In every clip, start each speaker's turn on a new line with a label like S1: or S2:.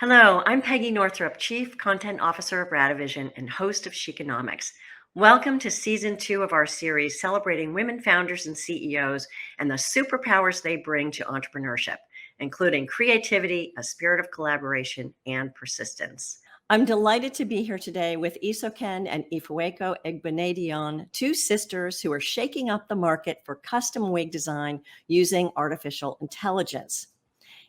S1: Hello, I'm Peggy Northrup, Chief Content Officer of Radivision and host of Chiconomics. Welcome to Season 2 of our series celebrating women founders and CEOs and the superpowers they bring to entrepreneurship, including creativity, a spirit of collaboration, and persistence. I'm delighted to be here today with Isoken and Ifueko Igbinedion, two sisters who are shaking up the market for custom wig design using artificial intelligence.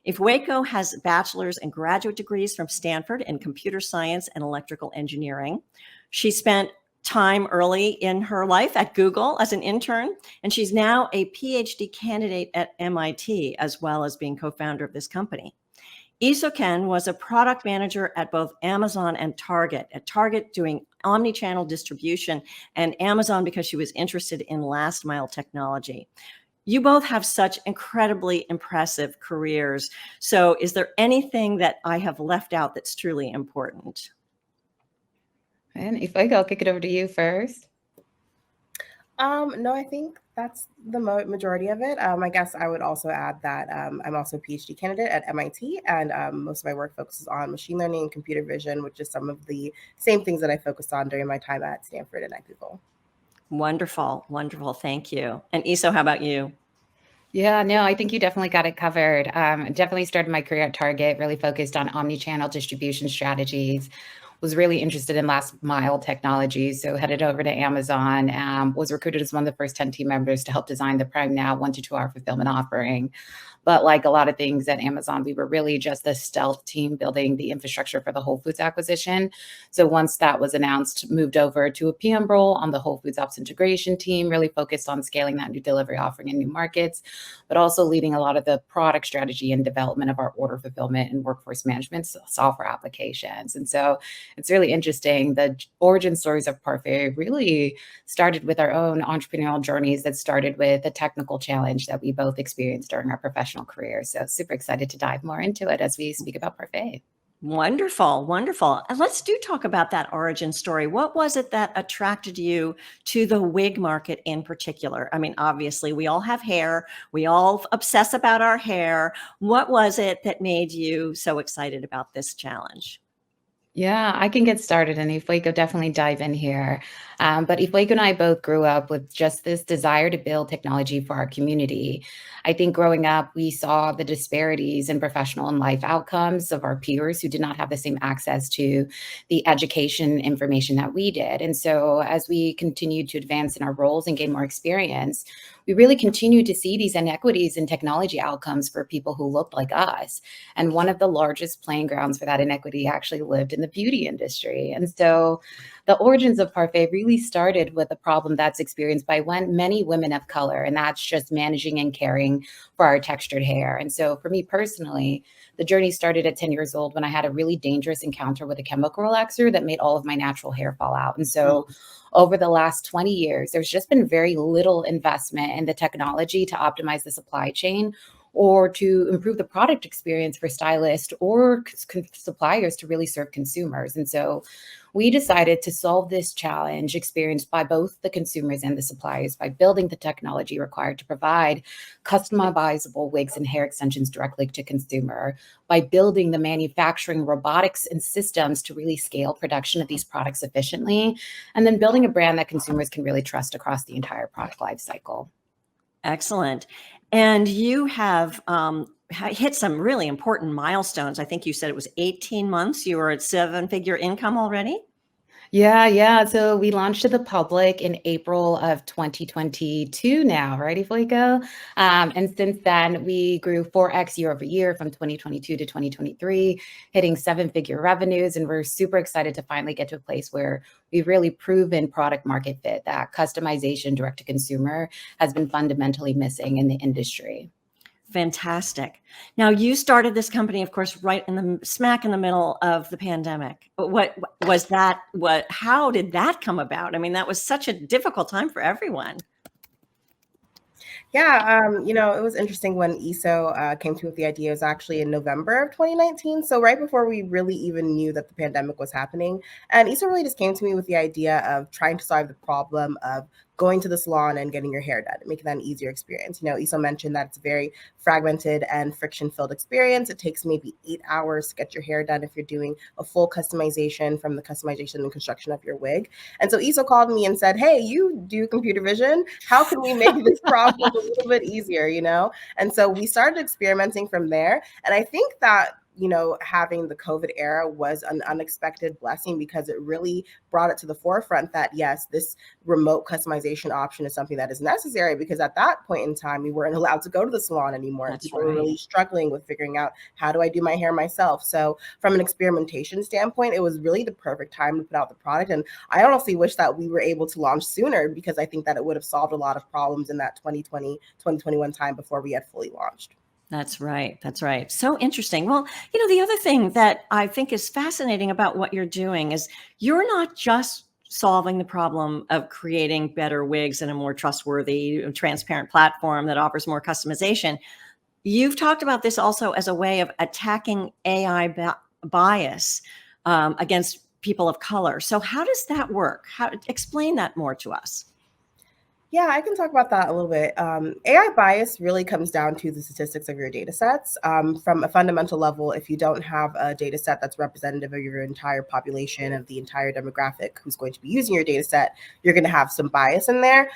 S1: Ifueko has bachelor's and graduate degrees from Stanford in computer science and electrical engineering. She spent time early in her life at Google as an intern, and she's now a PhD candidate at MIT, as well as being co-founder of this company. Isoken was a product manager at both Amazon and Target. At Target, doing omni-channel distribution, and Amazon because she was interested in last mile technology. You both have such incredibly impressive careers. So is there anything that I have left out that's truly important?
S2: And Ifueko, I'll kick it over to you first.
S3: No, I think that's the majority of it. I guess I would also add that I'm also a PhD candidate at MIT, and most of my work focuses on machine learning and computer vision, which is some of the same things that I focused on during my time at Stanford and at Google.
S1: Wonderful, wonderful. Thank you. And Iso, how about you?
S2: Yeah, no, I think you definitely got it covered. Definitely started my career at Target, really focused on omni-channel distribution strategies. Was really interested in last mile technology, so headed over to Amazon. Was recruited as one of the first 10 team members to help design the Prime Now 1 to 2 hour fulfillment offering. But like a lot of things at Amazon, we were really just the stealth team building the infrastructure for the Whole Foods acquisition. So once that was announced, moved over to a PM role on the Whole Foods Ops integration team, really focused on scaling that new delivery offering in new markets, but also leading a lot of the product strategy and development of our order fulfillment and workforce management software applications. And so it's really interesting. The origin stories of Parfait really started with our own entrepreneurial journeys that started with a technical challenge that we both experienced during our professional careers. So super excited to dive more into it as we speak about Parfait.
S1: Wonderful, wonderful. And let's talk about that origin story. What was it that attracted you to the wig market in particular? I mean, obviously, we all have hair. We all obsess about our hair. What was it that made you so excited about this challenge?
S2: Yeah, I can get started, and Ifueko definitely dive in here. But Ifueko and I both grew up with just this desire to build technology for our community. I think growing up, we saw the disparities in professional and life outcomes of our peers who did not have the same access to the education information that we did. And so as we continued to advance in our roles and gain more experience, we really continued to see these inequities in technology outcomes for people who looked like us. And one of the largest playing grounds for that inequity actually lived in the beauty industry. And so the origins of Parfait really started with a problem that's experienced by many women of color, and that's just managing and caring for our textured hair. And so for me personally, the journey started at 10 years old when I had a really dangerous encounter with a chemical relaxer that made all of my natural hair fall out. And so over the last 20 years, there's just been very little investment in the technology to optimize the supply chain or to improve the product experience for stylists or suppliers to really serve consumers. And so we decided to solve this challenge experienced by both the consumers and the suppliers by building the technology required to provide customizable wigs and hair extensions directly to consumer, by building the manufacturing robotics and systems to really scale production of these products efficiently, and then building a brand that consumers can really trust across the entire product life cycle.
S1: Excellent. And you have hit some really important milestones. I think you said it was 18 months. You were at 7-figure income already?
S2: Yeah. So we launched to the public in April of 2022 now, right, Ifueko? And since then, we grew 4x year over year from 2022 to 2023, hitting 7-figure revenues. And we're super excited to finally get to a place where we've really proven product market fit, that customization direct to consumer has been fundamentally missing in the industry.
S1: Fantastic. Now, you started this company, of course, right in the smack in the middle of the pandemic. What was that? How did that come about? I mean, that was such a difficult time for everyone.
S3: Yeah, it was interesting when ESO came to with the idea. It was actually in November of 2019, so right before we really even knew that the pandemic was happening. And ESO really just came to me with the idea of trying to solve the problem of going to the salon and getting your hair done, making that an easier experience. Iso mentioned that it's a very fragmented and friction-filled experience. It takes maybe 8 hours to get your hair done if you're doing a full customization, from the customization and construction of your wig. And so Iso called me and said, hey, you do computer vision. How can we make this process a little bit easier, And so we started experimenting from there. And I think that having the COVID era was an unexpected blessing, because it really brought it to the forefront that, yes, this remote customization option is something that is necessary, because at that point in time, we weren't allowed to go to the salon anymore.
S1: That's
S3: People
S1: right.
S3: were really struggling with figuring out, how do I do my hair myself? So from an experimentation standpoint, it was really the perfect time to put out the product. And I honestly wish that we were able to launch sooner, because I think that it would have solved a lot of problems in that 2020, 2021 time before we had fully launched.
S1: That's right. That's right. So interesting. Well, the other thing that I think is fascinating about what you're doing is you're not just solving the problem of creating better wigs and a more trustworthy, transparent platform that offers more customization. You've talked about this also as a way of attacking AI bias against people of color. So how does that work? Explain that more to us.
S3: Yeah, I can talk about that a little bit. AI bias really comes down to the statistics of your data sets. From a fundamental level, if you don't have a data set that's representative of your entire population, of the entire demographic who's going to be using your data set, you're going to have some bias in there.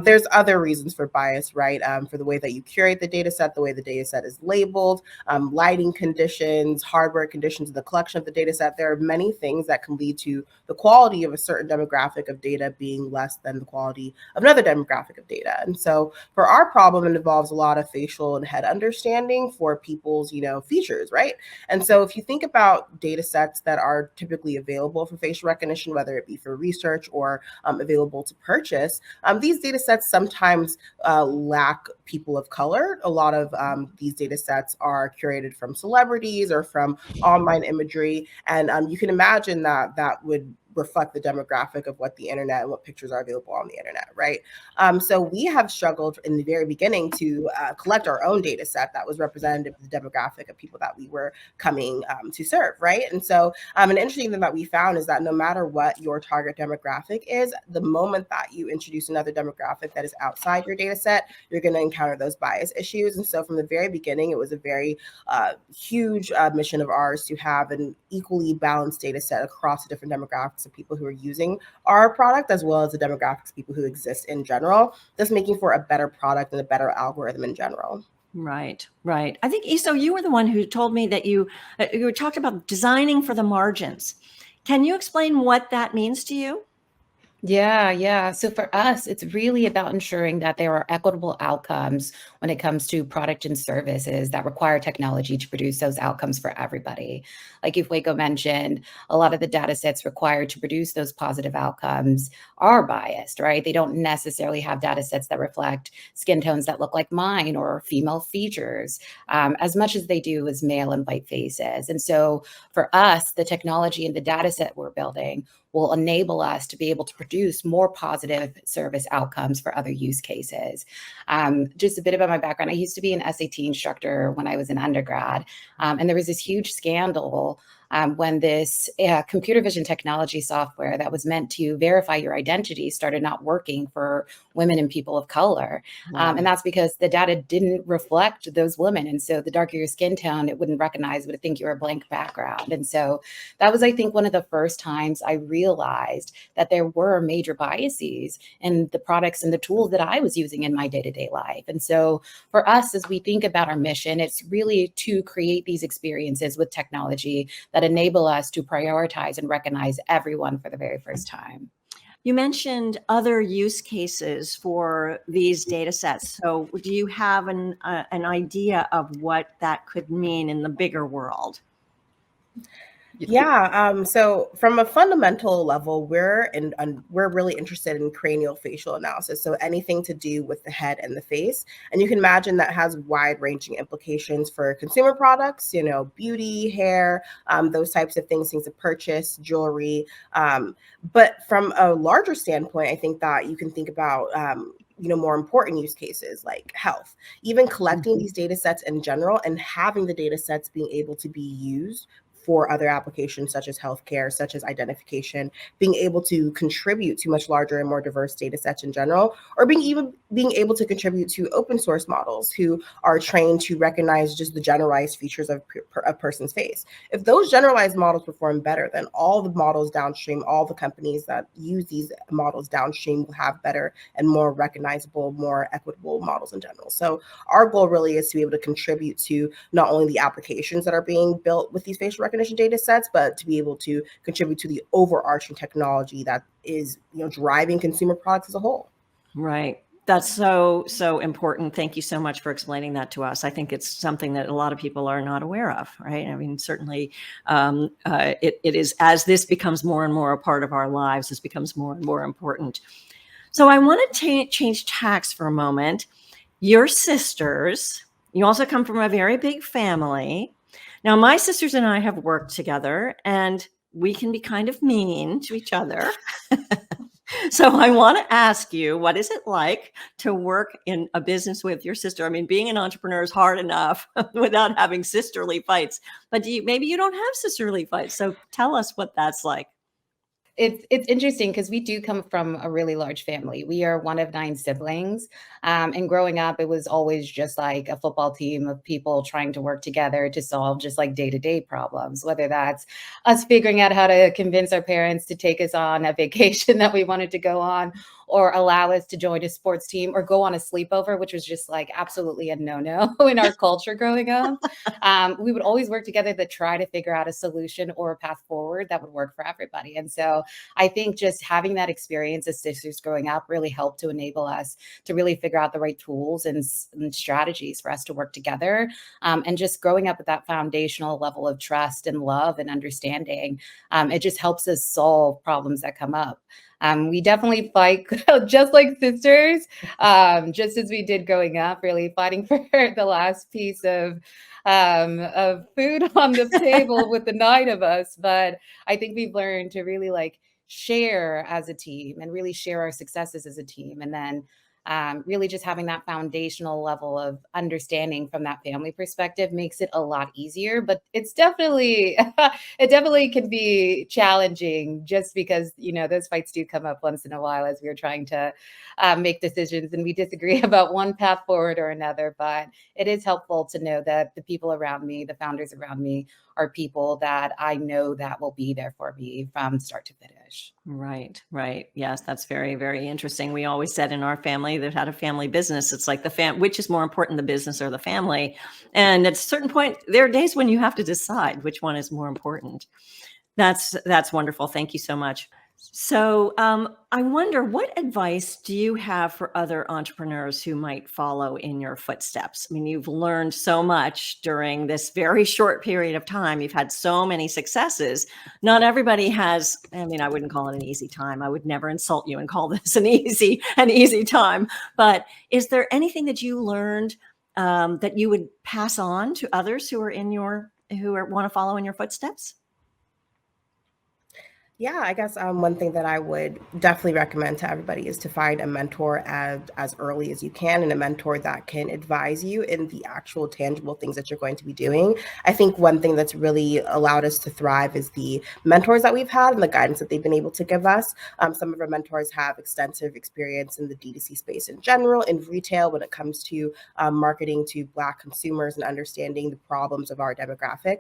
S3: There's other reasons for bias, right? For the way that you curate the data set, the way the data set is labeled, lighting conditions, hardware conditions, the collection of the data set. There are many things that can lead to the quality of a certain demographic of data being less than the quality of another demographic of data. And so for our problem, it involves a lot of facial and head understanding for people's, features, right? And so if you think about data sets that are typically available for facial recognition, whether it be for research or available to purchase, these data sets sometimes lack people of color. A lot of these data sets are curated from celebrities or from online imagery. And you can imagine that that would reflect the demographic of what the internet and what pictures are available on the internet, right? So we have struggled in the very beginning to collect our own data set that was representative of the demographic of people that we were coming to serve, right? And so an interesting thing that we found is that no matter what your target demographic is, the moment that you introduce another demographic that is outside your data set, you're going to encounter those bias issues. And so from the very beginning, it was a very huge mission of ours to have an equally balanced data set across the different demographics of people who are using our product, as well as the demographics of people who exist in general, thus making for a better product and a better algorithm in general.
S1: Right, right. I think, Iso, you were the one who told me that you talked about designing for the margins. Can you explain what that means to you?
S2: Yeah. So for us, it's really about ensuring that there are equitable outcomes when it comes to product and services that require technology to produce those outcomes for everybody. Like Ifueko mentioned, a lot of the data sets required to produce those positive outcomes are biased, right? They don't necessarily have data sets that reflect skin tones that look like mine or female features, as much as they do as male and white faces. And so for us, the technology and the data set we're building will enable us to be able to produce more positive service outcomes for other use cases. Just a bit about my background. I used to be an SAT instructor when I was an undergrad, and there was this huge scandal when this computer vision technology software that was meant to verify your identity started not working for women and people of color.
S1: Wow.
S2: And that's because the data didn't reflect those women. And so the darker your skin tone, it wouldn't recognize, it would think you were a blank background. And so that was, I think, one of the first times I realized that there were major biases in the products and the tools that I was using in my day-to-day life. And so for us, as we think about our mission, it's really to create these experiences with technology that enable us to prioritize and recognize everyone for the very first time.
S1: You mentioned other use cases for these data sets. So do you have an idea of what that could mean in the bigger world?
S3: Yeah. So from a fundamental level, we're really interested in cranial facial analysis. So anything to do with the head and the face. And you can imagine that has wide-ranging implications for consumer products, beauty, hair, those types of things to purchase, jewelry. But from a larger standpoint, I think that you can think about more important use cases like health, even collecting these data sets in general and having the data sets being able to be used for other applications such as healthcare, such as identification, being able to contribute to much larger and more diverse data sets in general, or being able to contribute to open source models who are trained to recognize just the generalized features of a person's face. If those generalized models perform better, then all the models downstream, all the companies that use these models downstream will have better and more recognizable, more equitable models in general. So our goal really is to be able to contribute to not only the applications that are being built with these facial recognition data sets, but to be able to contribute to the overarching technology that is, driving consumer products as a whole.
S1: Right. That's so important. Thank you so much for explaining that to us. I think it's something that a lot of people are not aware of, right? I mean, certainly it is, as this becomes more and more a part of our lives, this becomes more and more important. So I want to change tacks for a moment. Your sisters, you also come from a very big family. Now, my sisters and I have worked together, and we can be kind of mean to each other. So I want to ask you, what is it like to work in a business with your sister? I mean, being an entrepreneur is hard enough without having sisterly fights, but maybe you don't have sisterly fights. So tell us what that's like.
S2: It's interesting because we do come from a really large family. We are one of 9 siblings. And growing up, it was always just like a football team of people trying to work together to solve just like day-to-day problems, whether that's us figuring out how to convince our parents to take us on a vacation that we wanted to go on, or allow us to join a sports team, or go on a sleepover, which was just like absolutely a no-no in our culture growing up. We would always work together to try to figure out a solution or a path forward that would work for everybody. And so I think just having that experience as sisters growing up really helped to enable us to really figure out the right tools and strategies for us to work together. And just growing up with that foundational level of trust and love and understanding, it just helps us solve problems that come up. We definitely fight just like sisters, just as we did growing up, really fighting for the last piece of food on the table with the 9 of us. But I think we've learned to really like share as a team and really share our successes as a team. And then really just having that foundational level of understanding from that family perspective makes it a lot easier. But it's definitely, it definitely can be challenging just because, those fights do come up once in a while as we're trying to make decisions and we disagree about one path forward or another. But it is helpful to know that the people around me, the founders around me, are people that I know that will be there for me from start to finish.
S1: Right, right. Yes, that's very, very interesting. We always said in our family that had a family business, it's like which is more important, the business or the family? And at a certain point, there are days when you have to decide which one is more important. That's wonderful. Thank you so much. So I wonder, what advice do you have for other entrepreneurs who might follow in your footsteps? I mean, you've learned so much during this very short period of time. You've had so many successes. Not everybody has, I mean, I wouldn't call it an easy time. I would never insult you and call this an easy time. But is there anything that you learned that you would pass on to others who are want to follow in your footsteps?
S3: Yeah, I guess one thing that I would definitely recommend to everybody is to find a mentor as early as you can, and a mentor that can advise you in the actual tangible things that you're going to be doing. I think one thing that's really allowed us to thrive is the mentors that we've had and the guidance that they've been able to give us. Some of our mentors have extensive experience in the D2C space in general, in retail, when it comes to marketing to Black consumers and understanding the problems of our demographic.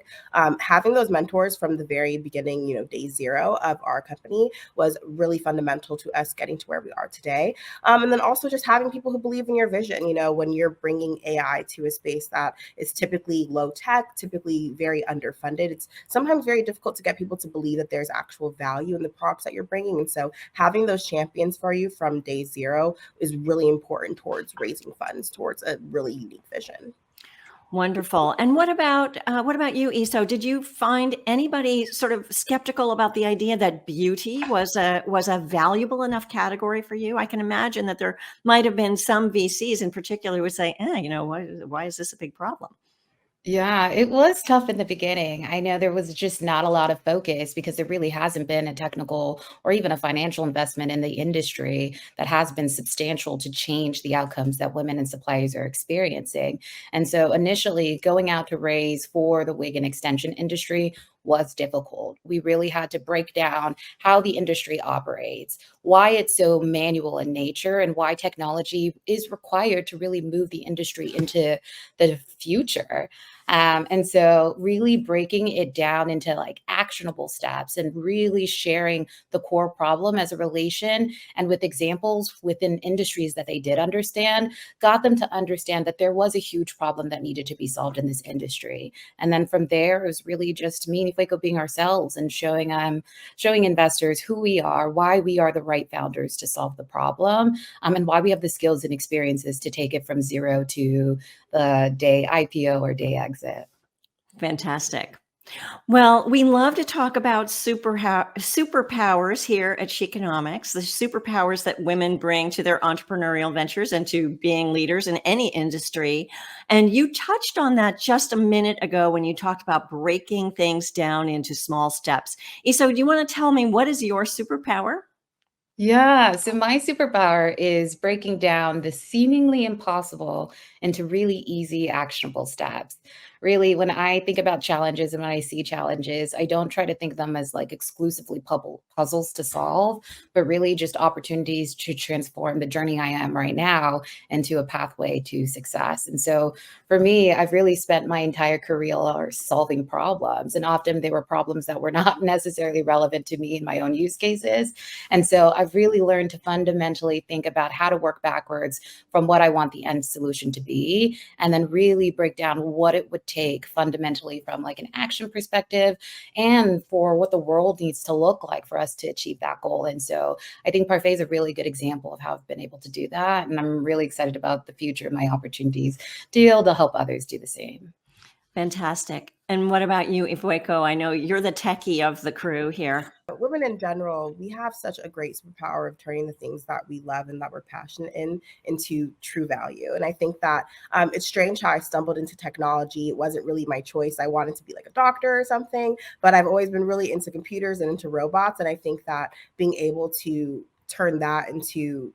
S3: Having those mentors from the very beginning, day zero of our company, was really fundamental to us getting to where we are today. And then also just having people who believe in your vision. When you're bringing AI to a space that is typically low tech, typically very underfunded, it's sometimes very difficult to get people to believe that there's actual value in the products that you're bringing. And so having those champions for you from day zero is really important towards raising funds towards a really unique vision.
S1: Wonderful. And what about you, Iso? Did you find anybody sort of skeptical about the idea that beauty was a valuable enough category for you? I can imagine that there might have been some VCs in particular who would say, why is this a big problem?
S2: Yeah, it was tough in the beginning. I know there was just not a lot of focus because there really hasn't been a technical or even a financial investment in the industry that has been substantial to change the outcomes that women and suppliers are experiencing. And so initially going out to raise for the wig and extension industry was difficult. We really had to break down how the industry operates, why it's so manual in nature, and why technology is required to really move the industry into the future. And so really breaking it down into like actionable steps and really sharing the core problem as a relation and with examples within industries that they did understand, got them to understand that there was a huge problem that needed to be solved in this industry. And then from there, it was really just me and Ifueko being ourselves and showing investors who we are, why we are the right founders to solve the problem, and why we have the skills and experiences to take it from zero to the day IPO or day exit.
S1: Fantastic. Well, we love to talk about superpowers here at Sheconomics, the superpowers that women bring to their entrepreneurial ventures and to being leaders in any industry. And you touched on that just a minute ago when you talked about breaking things down into small steps. Iso, do you want to tell me what is your superpower?
S2: Yeah, so my superpower is breaking down the seemingly impossible into really easy, actionable steps. Really, when I think about challenges and when I see challenges, I don't try to think of them as like exclusively puzzles to solve, but really just opportunities to transform the journey I am right now into a pathway to success. And so for me, I've really spent my entire career solving problems, and often they were problems that were not necessarily relevant to me in my own use cases. And so I've really learned to fundamentally think about how to work backwards from what I want the end solution to be, and then really break down what it would take fundamentally from like an action perspective and for what the world needs to look like for us to achieve that goal. And so I think Parfait is a really good example of how I've been able to do that. And I'm really excited about the future of my opportunities to be able to help others do the same.
S1: Fantastic. And what about you, Ifueko? I know you're the techie of the crew here.
S3: But women in general, we have such a great superpower of turning the things that we love and that we're passionate in into true value. And I think that it's strange how I stumbled into technology. It wasn't really my choice. I wanted to be like a doctor or something, but I've always been really into computers and into robots. And I think that being able to turn that into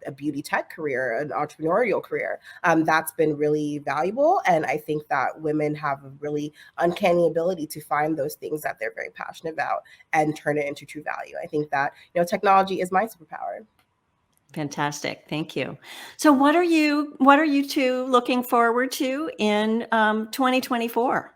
S3: a beauty tech career, an entrepreneurial career, that's been really valuable. And I think that women have a really uncanny ability to find those things that they're very passionate about and turn it into true value. I think that technology is my superpower.
S1: Fantastic. Thank you. So what are you two looking forward to in 2024?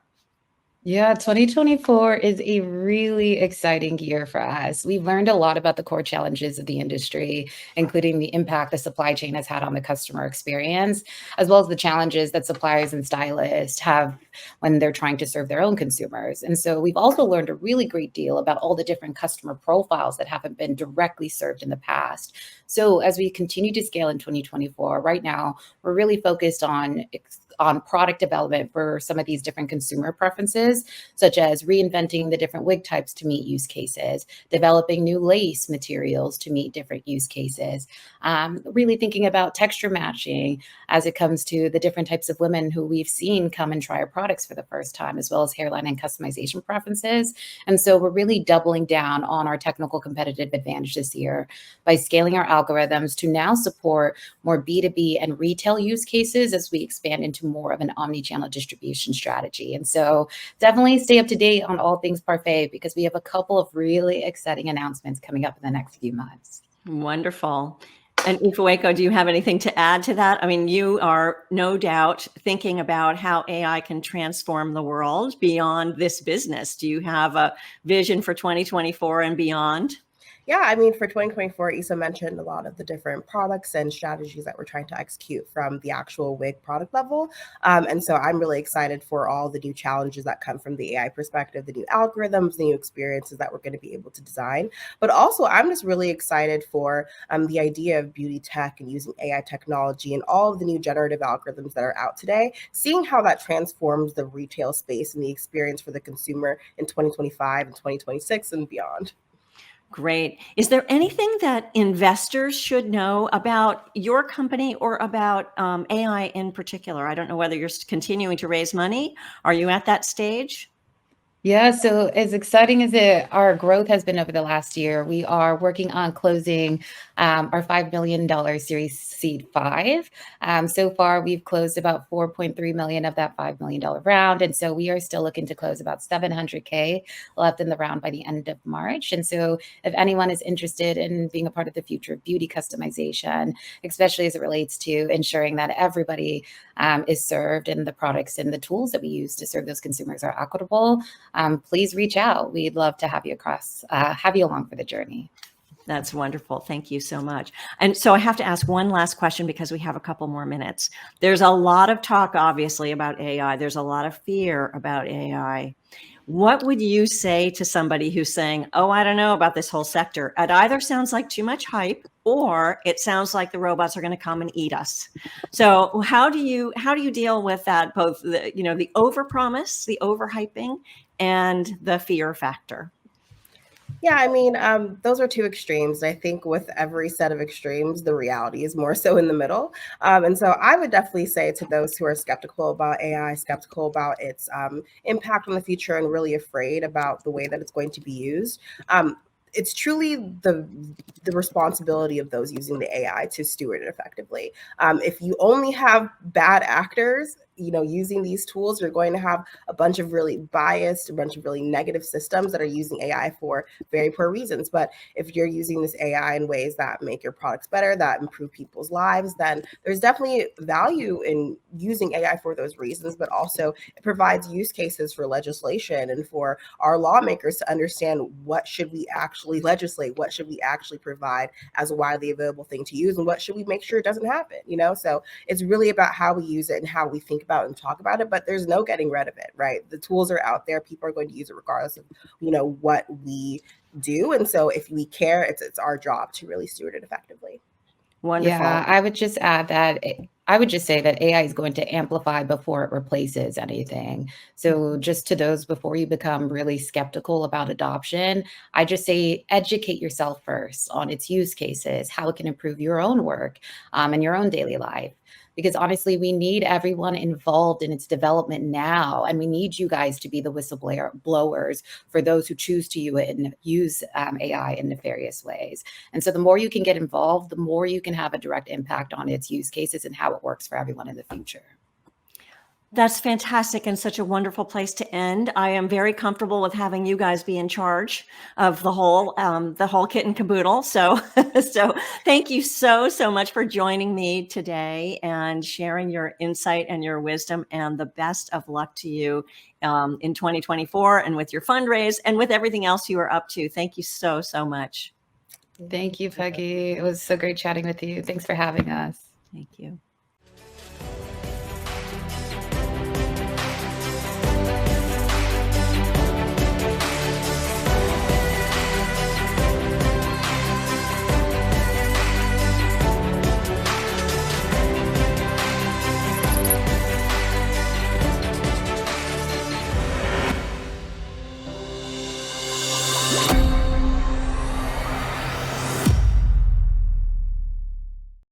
S2: Yeah, 2024 is a really exciting year for us. We've learned a lot about the core challenges of the industry, including the impact the supply chain has had on the customer experience, as well as the challenges that suppliers and stylists have when they're trying to serve their own consumers. And so we've also learned a really great deal about all the different customer profiles that haven't been directly served in the past. So as we continue to scale in 2024, right now, we're really focused on product development for some of these different consumer preferences, such as reinventing the different wig types to meet use cases, developing new lace materials to meet different use cases, really thinking about texture matching as it comes to the different types of women who we've seen come and try our products for the first time, as well as hairline and customization preferences. And so we're really doubling down on our technical competitive advantage this year by scaling our algorithms to now support more B2B and retail use cases as we expand into more of an omni-channel distribution strategy. And so definitely stay up to date on all things Parfait because we have a couple of really exciting announcements coming up in the next few months.
S1: Wonderful. And Ifueko, do you have anything to add to that? I mean, you are no doubt thinking about how AI can transform the world beyond this business. Do you have a vision for 2024 and beyond?
S3: Yeah, I mean, for 2024, Issa mentioned a lot of the different products and strategies that we're trying to execute from the actual wig product level. And so I'm really excited for all the new challenges that come from the AI perspective, the new algorithms, the new experiences that we're going to be able to design. But also, I'm just really excited for the idea of beauty tech and using AI technology and all of the new generative algorithms that are out today, seeing how that transforms the retail space and the experience for the consumer in 2025 and 2026 and beyond.
S1: Great. Is there anything that investors should know about your company or about AI in particular? I don't know whether you're continuing to raise money. Are you at that stage?
S2: Yeah, so as exciting as our growth has been over the last year, we are working on closing our $5 million Series Seed 5. So far, we've closed about 4.3 million of that $5 million round, and so we are still looking to close about 700K left in the round by the end of March. And so, if anyone is interested in being a part of the future of beauty customization, especially as it relates to ensuring that everybody is served and the products and the tools that we use to serve those consumers are equitable, please reach out. We'd love to have you along for the journey.
S1: That's wonderful. Thank you so much. And so I have to ask one last question because we have a couple more minutes. There's a lot of talk, obviously, about AI. There's a lot of fear about AI. What would you say to somebody who's saying, oh, I don't know about this whole sector? It either sounds like too much hype or it sounds like the robots are going to come and eat us. So how do you deal with that, both the, the overpromise, the overhyping, and the fear factor?
S3: Yeah, I mean, those are two extremes. I think with every set of extremes, the reality is more so in the middle. And so I would definitely say to those who are skeptical about AI, skeptical about its impact on the future, and really afraid about the way that it's going to be used, it's truly the responsibility of those using the AI to steward it effectively. If you only have bad actors, using these tools, you're going to have a bunch of really biased, a bunch of really negative systems that are using AI for very poor reasons. But if you're using this AI in ways that make your products better, that improve people's lives, then there's definitely value in using AI for those reasons. But also, it provides use cases for legislation and for our lawmakers to understand what should we actually legislate, what should we actually provide as a widely available thing to use, and what should we make sure it doesn't happen. So it's really about how we use it and how we think about it and talk about it, but there's no getting rid of it, right? The tools are out there. People are going to use it regardless of, what we do. And so if we care, it's our job to really steward it effectively.
S1: Wonderful.
S2: Yeah, I would just add that I would just say that AI is going to amplify before it replaces anything. So, just to those before you become really skeptical about adoption, I just say educate yourself first on its use cases, how it can improve your own work and your own daily life. Because honestly, we need everyone involved in its development now. And we need you guys to be the whistleblowers for those who choose to use AI in nefarious ways. And so the more you can get involved, the more you can have a direct impact on its use cases and how it works for everyone in the future.
S1: That's fantastic and such a wonderful place to end. I am very comfortable with having you guys be in charge of the whole kit and caboodle. So, so thank you so much for joining me today and sharing your insight and your wisdom. And the best of luck to you in 2024 and with your fundraise and with everything else you are up to. Thank you so much.
S2: Thank you, Peggy. It was so great chatting with you. Thanks for having us.
S1: Thank you.